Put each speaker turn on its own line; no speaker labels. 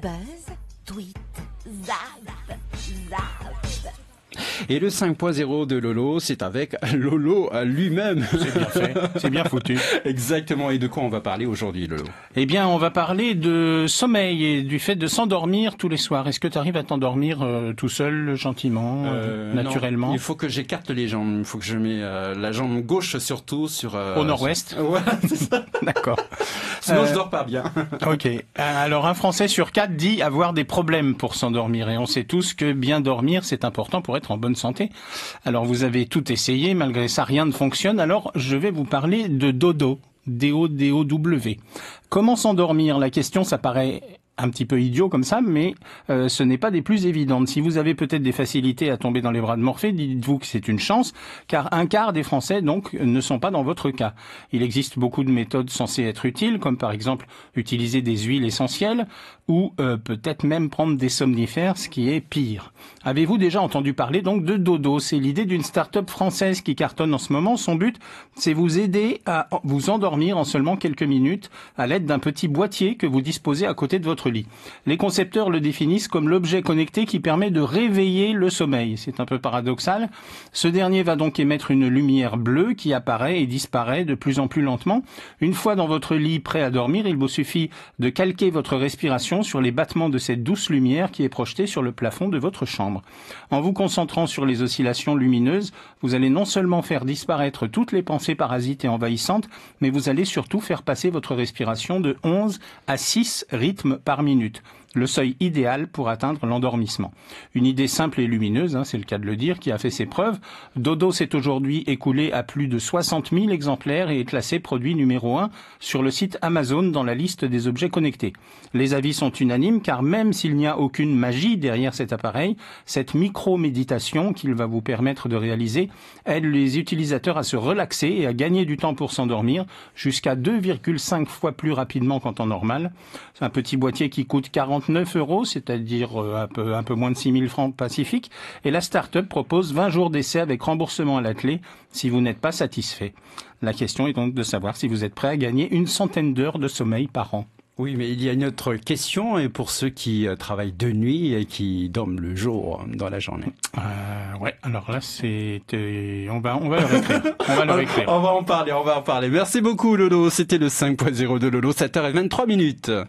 buzz, tweet, zap, zap.
Et le 5.0 de Lolo, c'est avec Lolo lui-même.
C'est bien fait, c'est bien foutu.
Exactement. Et de quoi on va parler aujourd'hui, Lolo?
Eh bien, on va parler de sommeil et du fait de s'endormir tous les soirs. Est-ce que tu arrives à t'endormir tout seul, gentiment, naturellement?
Non, il faut que j'écarte les jambes. Il faut que je mette la jambe gauche surtout sur...
Au nord-ouest.
Ouais, c'est ça.
D'accord.
Sinon, je dors pas bien.
Ok. Alors, un Français sur 4 dit avoir des problèmes pour s'endormir. Et on sait tous que bien dormir, c'est important pour être en bonne santé. Alors, vous avez tout essayé. Malgré ça, rien ne fonctionne. Alors, je vais vous parler de dodo. D-O-D-O-W. Comment s'endormir? La question, ça paraît un petit peu idiot comme ça, mais ce n'est pas des plus évidentes. Si vous avez peut-être des facilités à tomber dans les bras de Morphée, dites-vous que c'est une chance, car un quart des Français, donc, ne sont pas dans votre cas. Il existe beaucoup de méthodes censées être utiles, comme par exemple utiliser des huiles essentielles, ou peut-être même prendre des somnifères, ce qui est pire. Avez-vous déjà entendu parler donc de Dodo? C'est l'idée d'une start-up française qui cartonne en ce moment. Son but, c'est vous aider à vous endormir en seulement quelques minutes à l'aide d'un petit boîtier que vous disposez à côté de votre lit. Les concepteurs le définissent comme l'objet connecté qui permet de réveiller le sommeil. C'est un peu paradoxal. Ce dernier va donc émettre une lumière bleue qui apparaît et disparaît de plus en plus lentement. Une fois dans votre lit prêt à dormir, il vous suffit de calquer votre respiration sur les battements de cette douce lumière qui est projetée sur le plafond de votre chambre. En vous concentrant sur les oscillations lumineuses, vous allez non seulement faire disparaître toutes les pensées parasites et envahissantes, mais vous allez surtout faire passer votre respiration de 11 à 6 rythmes par minute. Le seuil idéal pour atteindre l'endormissement. Une idée simple et lumineuse, c'est le cas de le dire, qui a fait ses preuves. Dodo s'est aujourd'hui écoulé à plus de 60 000 exemplaires et est classé produit numéro 1 sur le site Amazon dans la liste des objets connectés. Les avis sont unanimes car même s'il n'y a aucune magie derrière cet appareil, cette micro-méditation qu'il va vous permettre de réaliser aide les utilisateurs à se relaxer et à gagner du temps pour s'endormir jusqu'à 2,5 fois plus rapidement qu'en temps normal. C'est un petit boîtier qui coûte 49 €, c'est-à-dire un peu moins de 6 000 francs Pacifique. Et la start-up propose 20 jours d'essai avec remboursement à la clé si vous n'êtes pas satisfait. La question est donc de savoir si vous êtes prêt à gagner une centaine d'heures de sommeil par an.
Oui, mais il y a une autre question, et pour ceux qui travaillent de nuit et qui dorment le jour dans la journée.
Ouais, alors là, on va le réécrire. On va le réécrire.
On va en parler. Merci beaucoup, Lolo. C'était le 5.0 de Lolo, 7h23.